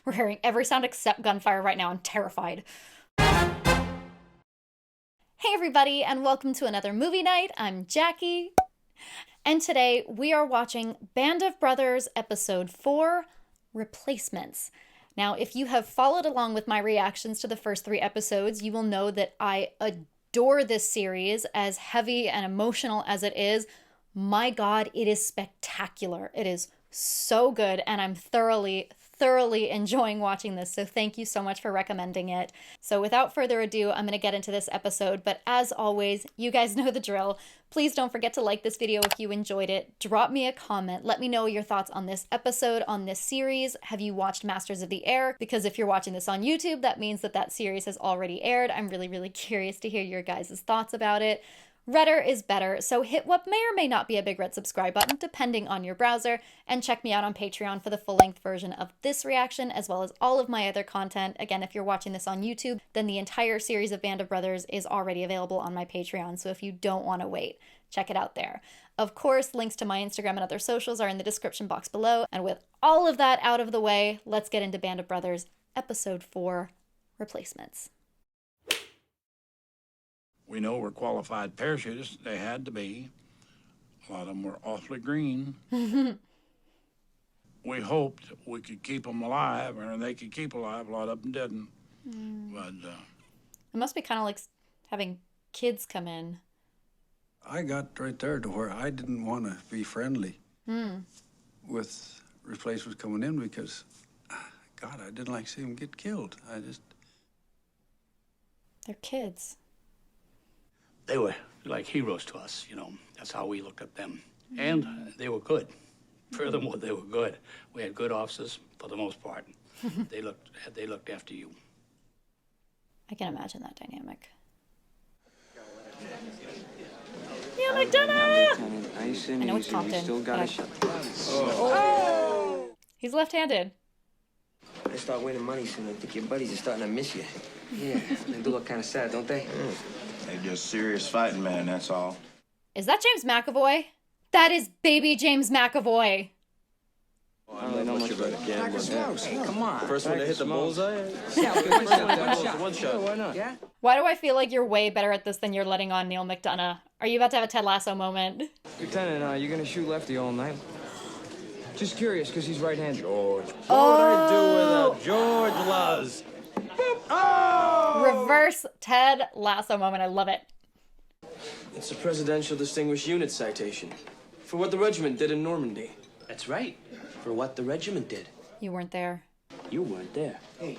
We're hearing every sound except gunfire right now. I'm terrified. Hey everybody, and welcome to another movie night. I'm Jacqui, and today we are watching Band of Brothers Episode 4, Replacements. Now, if you have followed along with my reactions to the first 3 episodes, you will know that I adore this series, as heavy and emotional as it is. My God, it is spectacular. It is so good, and I'm thoroughly enjoying watching this, so thank you so much for recommending it. So without further ado, I'm going to get into this episode, but as always, you guys know the drill. Please don't forget to like this video if you enjoyed it. Drop me a comment. Let me know your thoughts on this episode, on this series. Have you watched Masters of the Air? Because if you're watching this on YouTube, that means that that series has already aired. I'm really curious to hear your guys' thoughts about it. Redder is better, so hit what may or may not be a big red subscribe button depending on your browser, and check me out on Patreon for the full-length version of this reaction as well as all of my other content. Again, if you're watching this on YouTube, then the entire series of Band of Brothers is already available on my Patreon, so if you don't want to wait, check it out there. Of course, links to my Instagram and other socials are in the description box below, and with all of that out of the way, let's get into Band of Brothers Episode 4, Replacements. We know we're qualified parachutists. They had to be. A lot of them were awfully green. We hoped we could keep them alive, or they could keep alive. A lot of them didn't. But It must be kind of like having kids come in. I got right there to where I didn't want to be friendly with replacements coming in because, God, I didn't like seeing them get killed. They're kids. They were like heroes to us, you know. That's how we looked at them. And they were good. Furthermore, they were good. We had good officers for the most part. They looked after you. I can imagine that dynamic. Neal McDonough! Nice I and know it's easy. Compton. You still but gotta shut the He's left-handed. I start winning money soon. I think your buddies are starting to miss you. Yeah, they do look kind of sad, don't they? They're just serious fighting men, that's all. Is that James McAvoy? That is baby James McAvoy. I don't really know much about it. Hey, come on. First one to hit the bullseye? Yeah, one shot. One shot. Why not? Yeah? Why do I feel like you're way better at this than you're letting on, Neal McDonough? Are you about to have a Ted Lasso moment? Lieutenant, you're gonna shoot lefty all night? Just curious, because he's right-handed. George. What would I do without George Laws? Reverse Ted Lasso moment. I love it. It's a Presidential Distinguished Unit citation for what the regiment did in Normandy. That's right. For what the regiment did. You weren't there. You weren't there. Hey,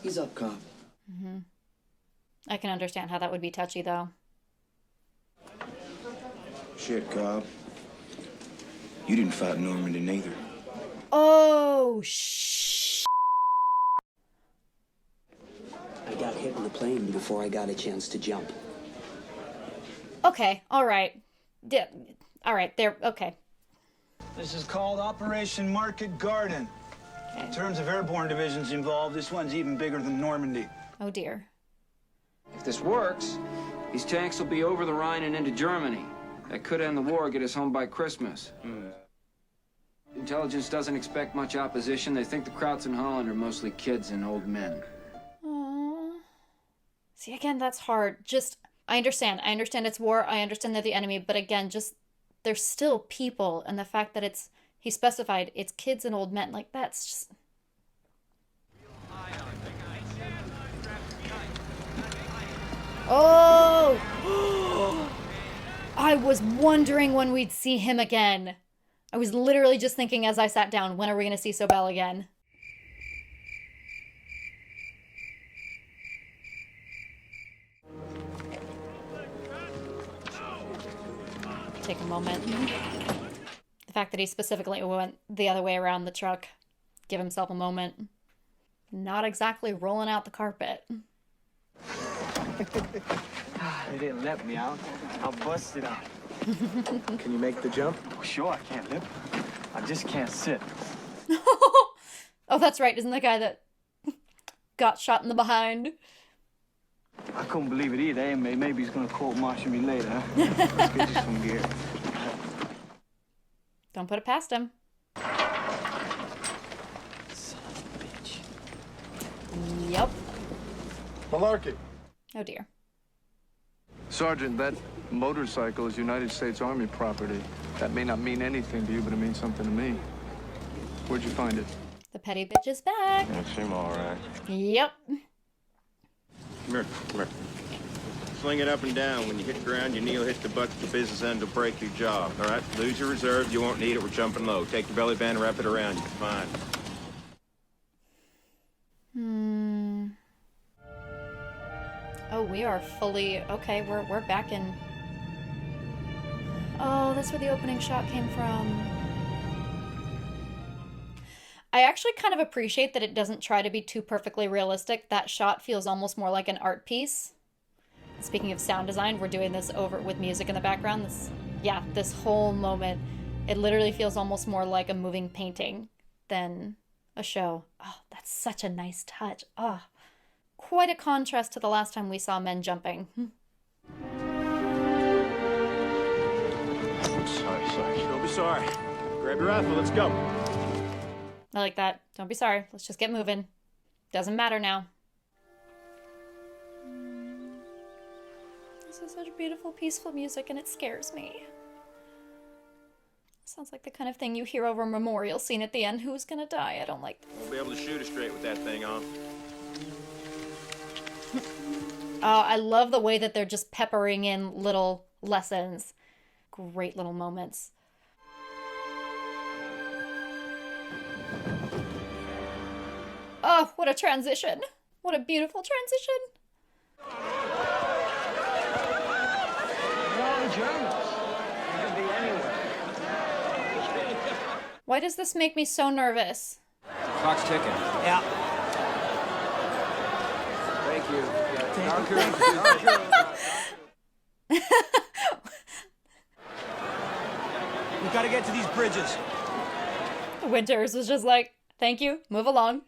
he's up, cop. I can understand how that would be touchy, though. Shit, Cobb. You didn't fight Normandy neither. Oh, shh. I got hit in the plane before I got a chance to jump. Okay, all right. All right, there, okay. This is called Operation Market Garden. In terms of airborne divisions involved, this one's even bigger than Normandy. Oh, dear. If this works, these tanks will be over the Rhine and into Germany. That could end the war, get us home by Christmas. Intelligence doesn't expect much opposition. They think the Krauts in Holland are mostly kids and old men. Aww. See, again, that's hard. I understand it's war. I understand they're the enemy. But again, they're still people. And the fact that he specified it's kids and old men, like, that's just... Oh! I was wondering when we'd see him again. I was literally just thinking as I sat down, when are we going to see Sobel again? Take a moment. The fact that he specifically went the other way around the truck. Give himself a moment. Not exactly rolling out the carpet. They didn't let me out. I busted out. Can you make the jump? Oh, sure, I can't live. I just can't sit. Oh, that's right. Isn't the guy that got shot in the behind? I couldn't believe it either. Hey, maybe he's gonna court-martial me later, huh? Let's get you some gear. Don't put it past him. Son of a Yep. Malarkey. Oh dear. Sergeant, that motorcycle is United States Army property. That may not mean anything to you, but it means something to me. Where'd you find it? The petty bitch is back. Yeah, seem all right. Yep. Come here, come here. Sling it up and down. When you hit the ground, your kneel hit the butt, the business end will break your jaw. All right? Lose your reserve. You won't need it. We're jumping low. Take your belly band and wrap it around you. Fine. Oh, we are fully... Okay, we're back in... Oh, that's where the opening shot came from. I actually kind of appreciate that it doesn't try to be too perfectly realistic. That shot feels almost more like an art piece. Speaking of sound design, we're doing this over with music in the background. This whole moment, it literally feels almost more like a moving painting than a show. Oh, that's such a nice touch. Oh, quite a contrast to the last time we saw men jumping. Sorry. Don't be sorry. Grab your rifle. Let's go. I like that. Don't be sorry. Let's just get moving. Doesn't matter now. This is such beautiful, peaceful music, and it scares me. Sounds like the kind of thing you hear over a memorial scene at the end. Who's gonna die? I don't like this. Won't be able to shoot it straight with that thing on. I love the way that they're just peppering in little lessons. Great little moments. Oh, what a transition. What a beautiful transition. Why does this make me so nervous? Clock's ticking. Yeah. Thank you. We gotta get to these bridges. Winters was just like, thank you, move along.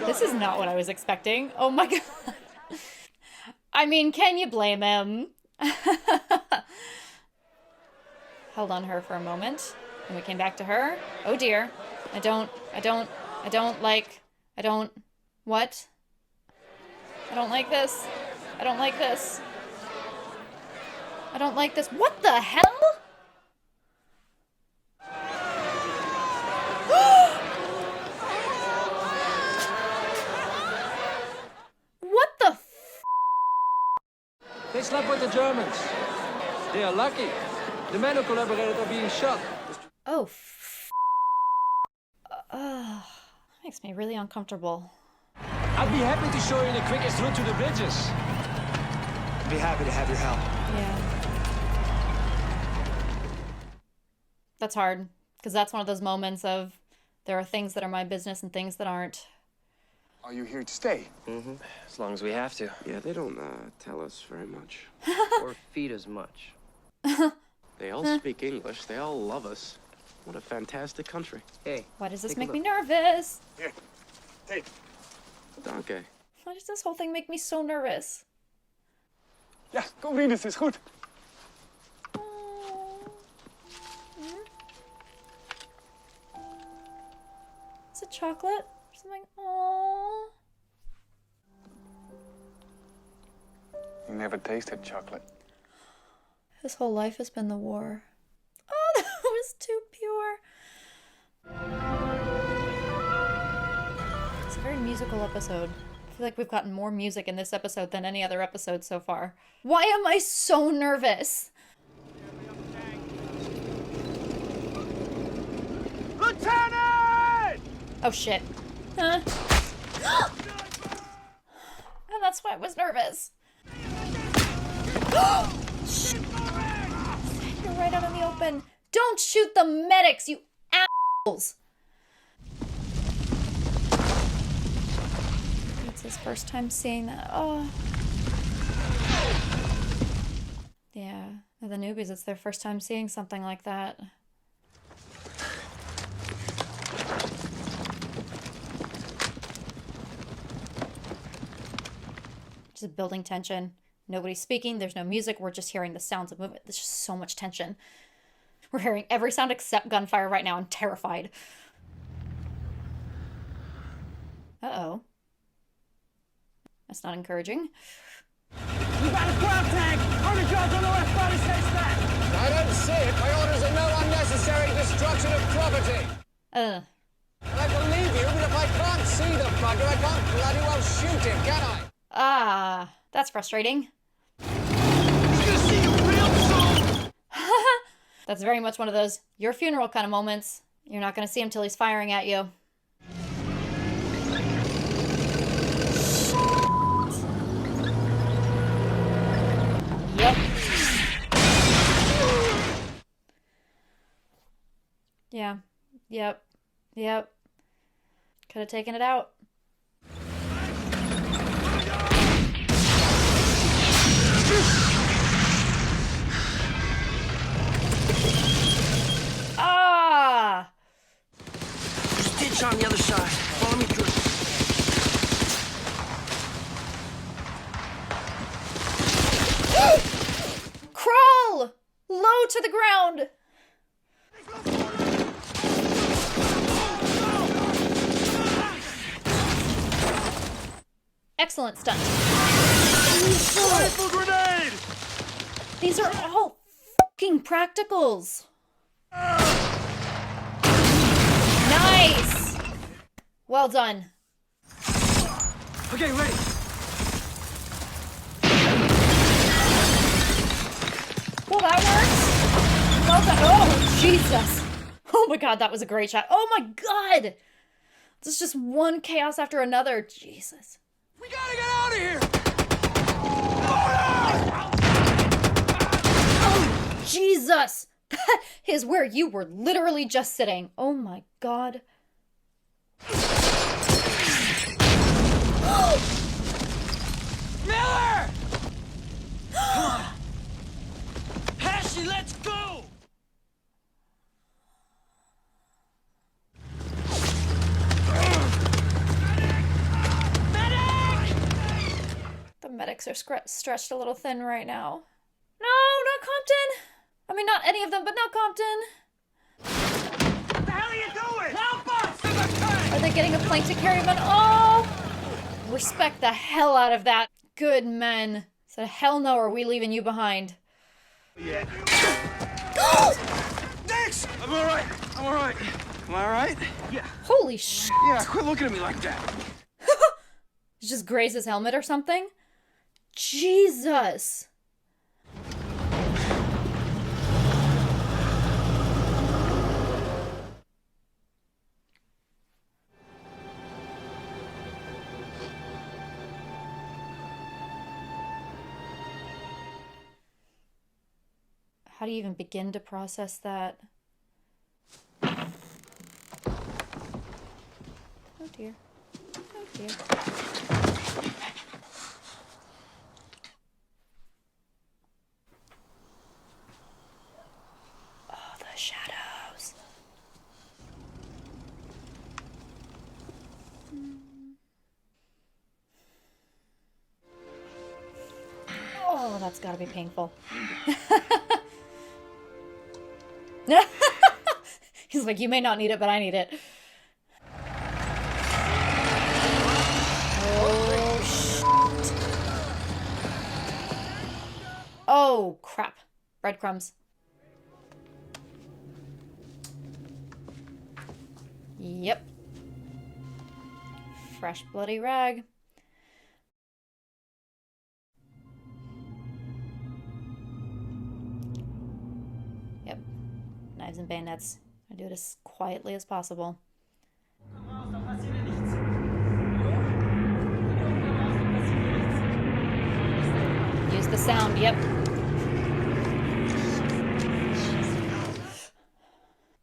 This is not what I was expecting. Oh my god. I mean, can you blame him? Held on her for a moment, and we came back to her. Oh dear. What? I don't like this. I don't like this. What the hell? What the f? They slept with the Germans. They are lucky. The men who collaborated are being shot. Oh, makes me really uncomfortable. I'd be happy to show you the quickest route to the bridges. I'd be happy to have your help. Yeah. That's hard, because that's one of those moments of there are things that are my business and things that aren't. Are you here to stay? Mm-hmm. As long as we have to. Yeah, they don't tell us very much. Or feed as much. They all speak English. They all love us. What a fantastic country. Hey. Why does this make me nervous? Here, take. Danke. Why does this whole thing make me so nervous? Ja, kom Rinus, is goed. Is it chocolate or something? Aww. You never tasted chocolate. His whole life has been the war. Oh, that was too pure. It's a very musical episode. I feel like we've gotten more music in this episode than any other episode so far. Why am I so nervous? Lieutenant! Oh shit. Huh? And that's why I was nervous. You're right out in the open. Don't shoot the medics, you assholes! It's his first time seeing that. Oh. Yeah, they're the newbies. It's their first time seeing something like that. Just building tension. Nobody's speaking. There's no music. We're just hearing the sounds of movement. There's just so much tension. We're hearing every sound except gunfire right now. I'm terrified. Uh-oh. That's not encouraging. You got a ground tank! Only guns on the left body stays back! I don't see it. My orders are no unnecessary destruction of property. And I believe you, but if I can't see the bugger, I can't bloody well shoot him, can I? Ah, that's frustrating. That's very much one of those your funeral kind of moments. You're not going to see him till he's firing at you. Yep. Yeah. Yep. Yep. Could have taken it out. Ah! There's a ditch on the other side. Follow me through. Crawl! Low to the ground! Excellent stunt. Rifle grenade! These are all fucking practicals. Nice! Well done. Okay, ready. Well, that works. Well done. Oh, Jesus. Oh my God, that was a great shot. Oh my God. This is just one chaos after another. Jesus. We gotta get out of here! Oh, Jesus. That is where you were literally just sitting. Oh my God. Miller! Come on. Ashley, let's go! The medics are stretched a little thin right now. No, not Compton. I mean, not any of them, but not Compton. What the hell are you doing? Help us! Are they getting a plank to carry them? Oh! Respect the hell out of that. Good men. So hell no are we leaving you behind. Yeah. Thanks! I'm alright. I'm alright. Am I alright? Yeah. Holy shit. Yeah, quit looking at me like that. Did you just graze his helmet or something? Jesus. How do you even begin to process that? Oh dear. Oh dear. Oh, the shadows. Oh, that's gotta be painful. He's like, you may not need it, but I need it. Oh, shit. Oh, crap. Breadcrumbs. Yep. Fresh bloody rag. Yep. Knives and bayonets. I do it as quietly as possible. Use the sound, yep.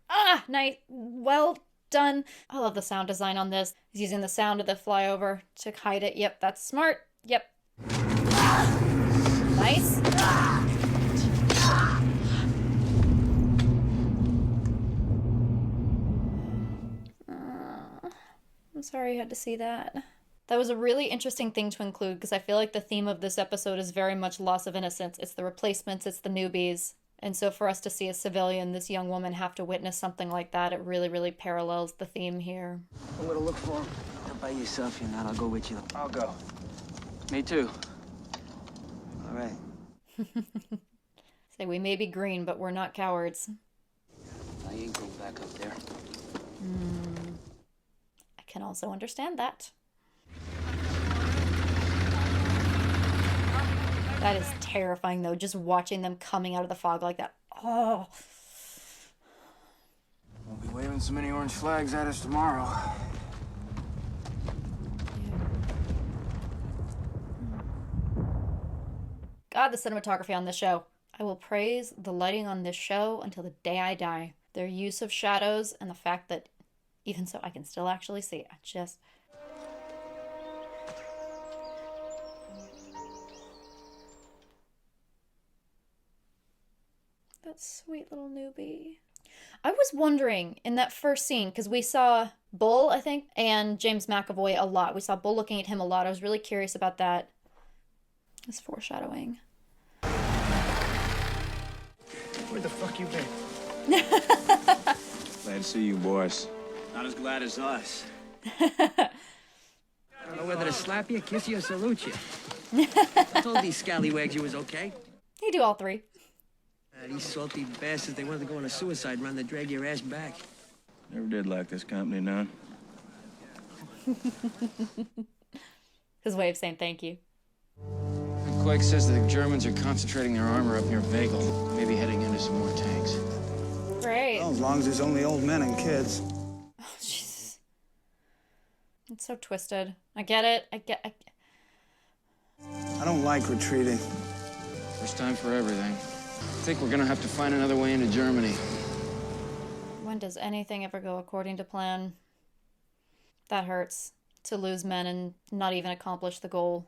Ah, nice. Well done. I love the sound design on this. He's using the sound of the flyover to hide it. Yep, that's smart. Yep. Nice. I'm sorry you had to see that. That was a really interesting thing to include because I feel like the theme of this episode is very much loss of innocence. It's the replacements, it's the newbies. And so for us to see a civilian, this young woman, have to witness something like that, it really, really parallels the theme here. I'm gonna look for him. By yourself, you're not. I'll go with you. I'll go. Me too. All right. Say we may be green, but we're not cowards. I ain't going back up there. I can also understand that. That is terrifying, though, just watching them coming out of the fog like that. Oh. Won't be waving so many orange flags at us tomorrow. God, the cinematography on this show. I will praise the lighting on this show until the day I die. Their use of shadows and the fact that even so I can still actually see it. I just... That sweet little newbie. I was wondering in that first scene, because we saw Bull, I think, and James McAvoy a lot. We saw Bull looking at him a lot. I was really curious about that. It's foreshadowing. Where the fuck you been? Glad to see you, boys. Not as glad as us. I don't know whether to slap you, kiss you, or salute you. I told these scallywags you was okay. You do all three. These salty bastards, they wanted to go on a suicide run to drag your ass back. Never did like this company, none. His way of saying thank you. Quake says that the Germans are concentrating their armor up near Vagel, maybe heading into some more tanks. Great. Well, as long as there's only old men and kids. Oh, Jesus. It's so twisted. I get it. I I don't like retreating. First time for everything. I think we're gonna have to find another way into Germany. When does anything ever go according to plan? That hurts. To lose men and not even accomplish the goal.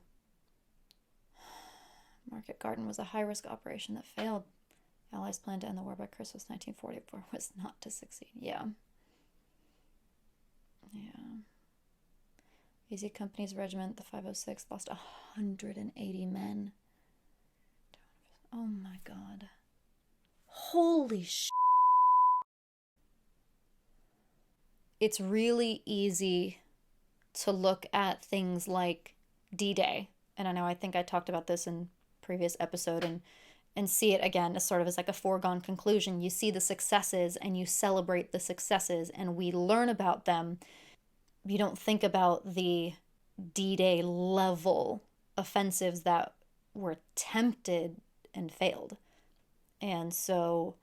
Market Garden was a high-risk operation that failed. Allies' plan to end the war by Christmas 1944 was not to succeed. Yeah. Easy Company's regiment, the 506, lost 180 men. Oh my God. Holy sh**. It's really easy to look at things like D-Day. And I know I think I talked about this in previous episode and see it again as sort of as like a foregone conclusion. You see the successes and you celebrate the successes and we learn about them. You don't think about the D-Day level offensives that were attempted and failed. And so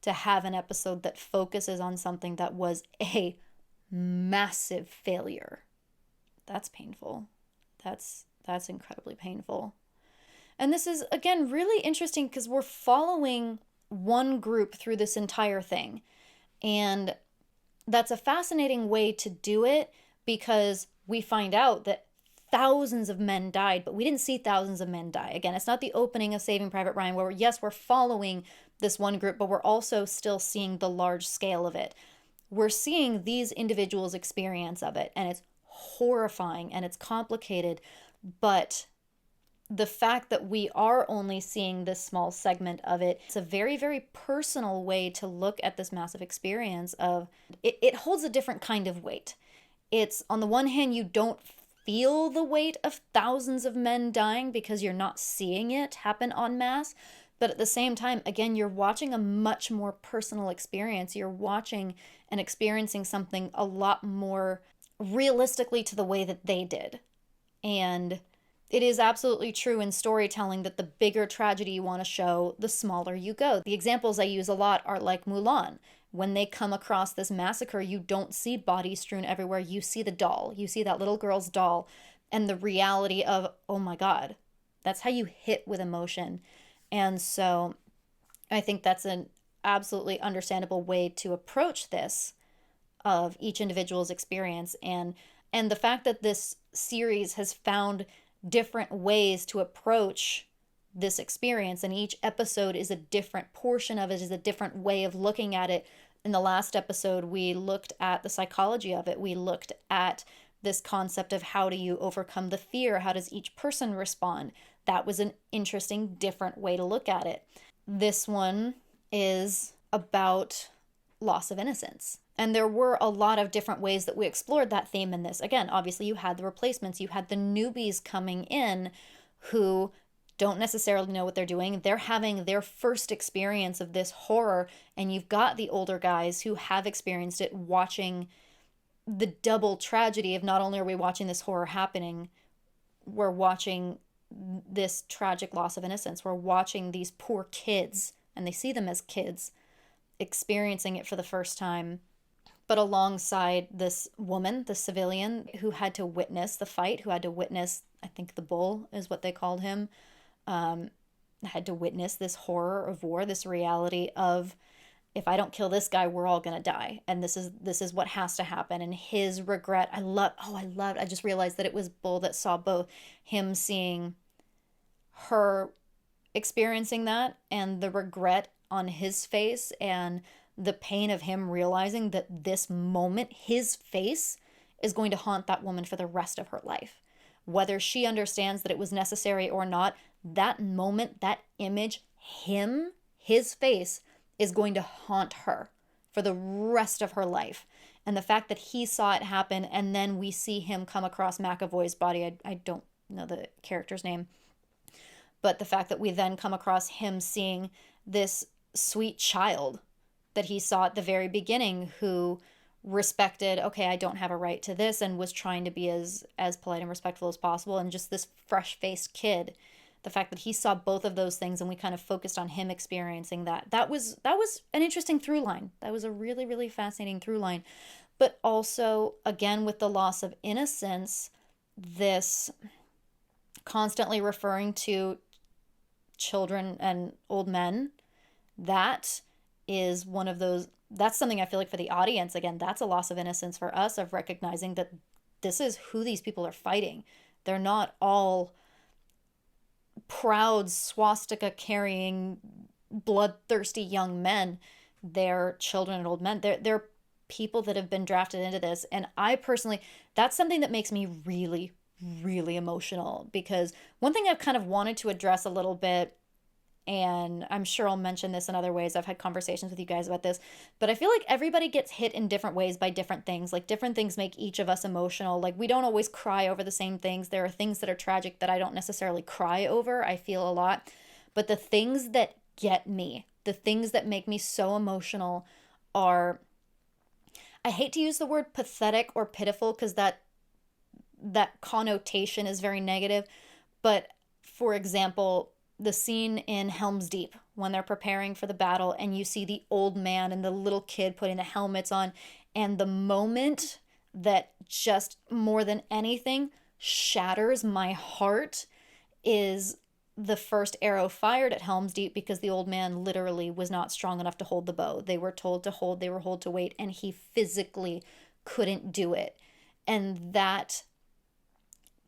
to have an episode that focuses on something that was a massive failure, that's painful. That's incredibly painful. And this is, again, really interesting because we're following one group through this entire thing. And that's a fascinating way to do it because we find out that thousands of men died, but we didn't see thousands of men die. Again, it's not the opening of Saving Private Ryan where, yes, we're following this one group, but we're also still seeing the large scale of it. We're seeing these individuals' experience of it, and it's horrifying and it's complicated, but the fact that we are only seeing this small segment of it, it's a very, very personal way to look at this massive experience of it holds a different kind of weight. It's, on the one hand, you don't feel the weight of thousands of men dying because you're not seeing it happen en masse, but at the same time, again, you're watching a much more personal experience. You're watching and experiencing something a lot more realistically to the way that they did. And it is absolutely true in storytelling that the bigger tragedy you want to show, the smaller you go. The examples I use a lot are like Mulan. When they come across this massacre, you don't see bodies strewn everywhere. You see the doll. You see that little girl's doll and the reality of, oh my God, that's how you hit with emotion. And so I think that's an absolutely understandable way to approach this of each individual's experience. And the fact that this series has found different ways to approach this experience, and each episode is a different portion of it, is a different way of looking at it. In the last episode, we looked at the psychology of it. We looked at this concept of how do you overcome the fear? How does each person respond? That was an interesting, different way to look at it. This one is about loss of innocence And there were a lot of different ways that we explored that theme in this. Again, obviously you had the replacements, you had the newbies coming in who don't necessarily know what they're doing. They're having their first experience of this horror, and you've got the older guys who have experienced it, watching the double tragedy of not only are we watching this horror happening, we're watching this tragic loss of innocence. We're watching these poor kids, and they see them as kids, experiencing it for the first time. But alongside this woman, the civilian, who had to witness the fight, who had to witness, I think the bull is what they called him, had to witness this horror of war, this reality of, if I don't kill this guy, we're all gonna die, and this is what has to happen. And his regret, I just realized that it was Bull that saw both him seeing her experiencing that, and the regret on his face, and the pain of him realizing that this moment, his face, is going to haunt that woman for the rest of her life. Whether she understands that it was necessary or not, that moment, that image, his face, is going to haunt her for the rest of her life. And the fact that he saw it happen, and then we see him come across McAvoy's body, I don't know the character's name, but the fact that we then come across him seeing this sweet child that he saw at the very beginning, who respected, okay, I don't have a right to this, and was trying to be as polite and respectful as possible, and just this fresh-faced kid. The fact that he saw both of those things, and we kind of focused on him experiencing that was an interesting through line. That was a really, really fascinating through line. But also, again, with the loss of innocence, this constantly referring to children and old men, that is one of those, that's something I feel like for the audience, again, that's a loss of innocence for us, of recognizing that this is who these people are fighting. They're not all proud swastika carrying bloodthirsty young men. They're children and old men. They're people that have been drafted into this. And I personally, that's something that makes me really, really emotional, because one thing I've kind of wanted to address a little bit, and I'm sure I'll mention this in other ways, I've had conversations with you guys about this, but I feel like everybody gets hit in different ways by different things. Like, different things make each of us emotional. Like, we don't always cry over the same things. There are things that are tragic that I don't necessarily cry over. I feel a lot. But the things that get me, the things that make me so emotional are, I hate to use the word pathetic or pitiful, because that connotation is very negative. But for example, the scene in Helm's Deep when they're preparing for the battle, and you see the old man and the little kid putting the helmets on, and the moment that just more than anything shatters my heart is the first arrow fired at Helm's Deep, because the old man literally was not strong enough to hold the bow. They were told to hold, they were told to wait, and he physically couldn't do it. And that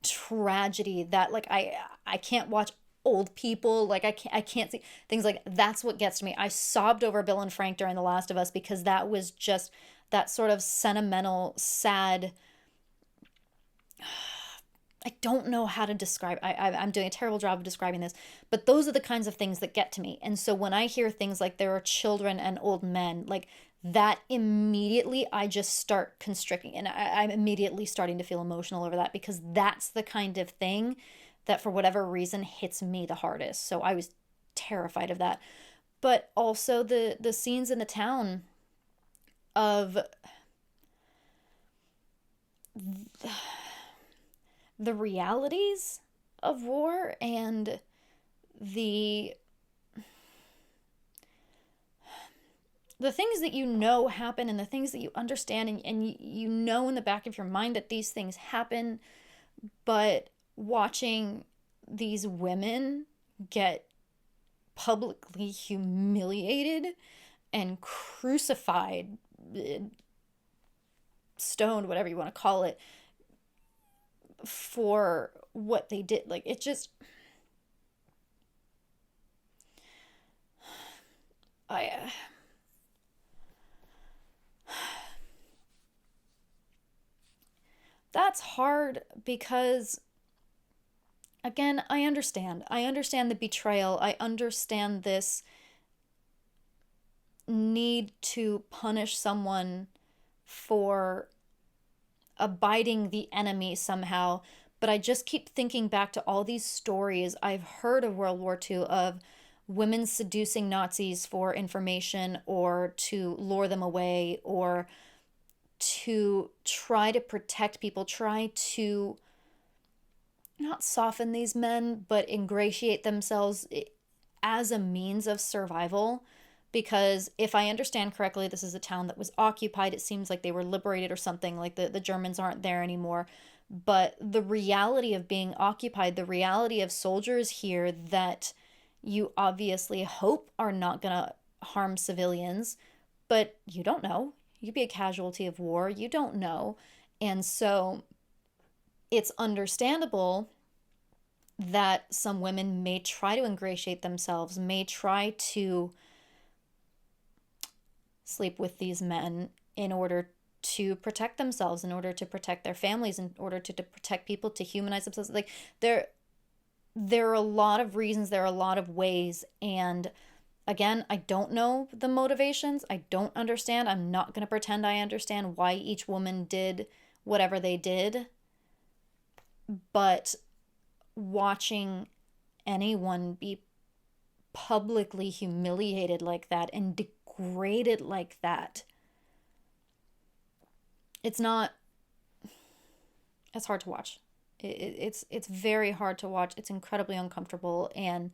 tragedy, that, like, I can't watch old people, like I can't see things like, that's what gets to me. I sobbed over Bill and Frank during The Last of Us, because that was just that sort of sentimental, sad, I don't know how to describe, I'm doing a terrible job of describing this, but those are the kinds of things that get to me. And so when I hear things like there are children and old men, like, that immediately I just start constricting, and I'm immediately starting to feel emotional over that, because that's the kind of thing that for whatever reason hits me the hardest. So I was terrified of that. But also the scenes in the town of the realities of war, and the things that you know happen, and the things that you understand, and you know in the back of your mind that these things happen, but watching these women get publicly humiliated and crucified, stoned, whatever you want to call it, for what they did, like, it just, that's hard, because again, I understand the betrayal. I understand this need to punish someone for abiding the enemy somehow. But I just keep thinking back to all these stories I've heard of World War II of women seducing Nazis for information or to lure them away or to try to protect people, try to not soften these men, but ingratiate themselves as a means of survival. Because if I understand correctly, this is a town that was occupied. It seems like they were liberated or something, like the Germans aren't there anymore. But the reality of being occupied, the reality of soldiers here that you obviously hope are not going to harm civilians, but you don't know. You could be a casualty of war. You don't know. And so it's understandable that some women may try to ingratiate themselves, may try to sleep with these men in order to protect themselves, in order to protect their families, in order to protect people, to humanize themselves. Like there are a lot of reasons, there are a lot of ways. And again, I don't know the motivations. I don't understand. I'm not going to pretend I understand why each woman did whatever they did. But watching anyone be publicly humiliated like that and degraded like that, it's hard to watch. It's very hard to watch. It's incredibly uncomfortable. And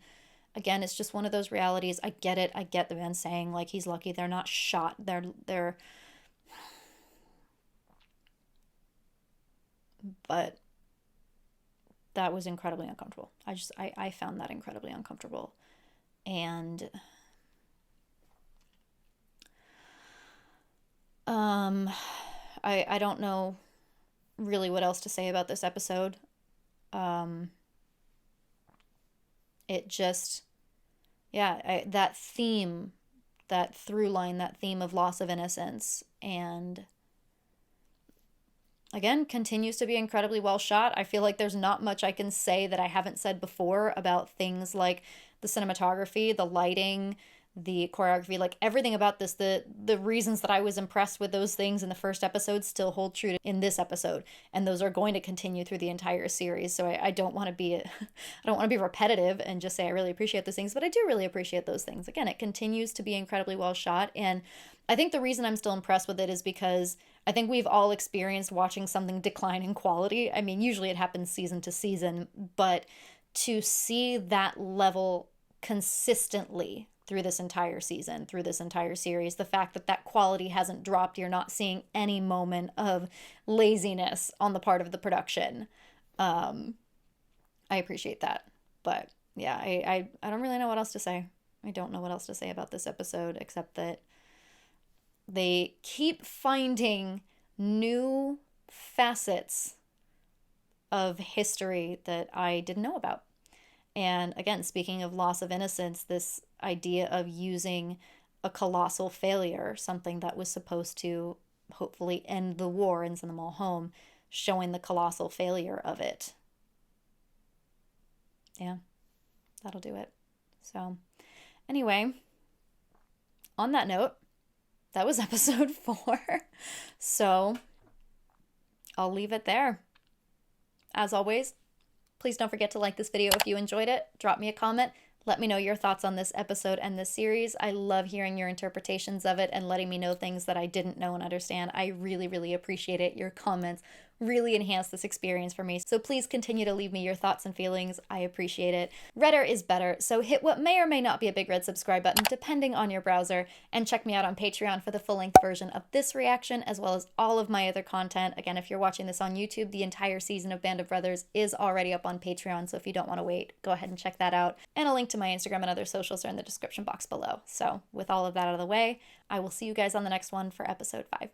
again, it's just one of those realities. I get it. I get the man saying like he's lucky they're not shot. They're but that was incredibly uncomfortable. I found that incredibly uncomfortable. And I don't know really what else to say about this episode. It just, that theme, that through line, that theme of loss of innocence, and again, continues to be incredibly well shot. I feel like there's not much I can say that I haven't said before about things like the cinematography, the lighting, the choreography, like everything about this. The reasons that I was impressed with those things in the first episode still hold true in this episode, and those are going to continue through the entire series. So I don't want to be repetitive and just say I really appreciate those things, but I do really appreciate those things. Again, it continues to be incredibly well shot, and I think the reason I'm still impressed with it is because I think we've all experienced watching something decline in quality. I mean, usually it happens season to season, but to see that level consistently through this entire season, through this entire series, the fact that that quality hasn't dropped, you're not seeing any moment of laziness on the part of the production. I appreciate that. But yeah, I don't really know what else to say. I don't know what else to say about this episode, except that they keep finding new facets of history that I didn't know about. And again, speaking of loss of innocence, this idea of using a colossal failure, something that was supposed to hopefully end the war and send them all home, showing the colossal failure of it. Yeah, that'll do it. So anyway, on that note, that was episode 4. So I'll leave it there. As always, please don't forget to like this video if you enjoyed it. Drop me a comment. Let me know your thoughts on this episode and this series. I love hearing your interpretations of it and letting me know things that I didn't know and understand. I really, really appreciate it. Your comments really enhance this experience for me. So please continue to leave me your thoughts and feelings. I appreciate it. Redder is better, so hit what may or may not be a big red subscribe button depending on your browser, and check me out on Patreon for the full-length version of this reaction as well as all of my other content. Again, if you're watching this on YouTube, the entire season of Band of Brothers is already up on Patreon, so if you don't want to wait, go ahead and check that out. And a link to my Instagram and other socials are in the description box below. So with all of that out of the way, I will see you guys on the next one for episode 5.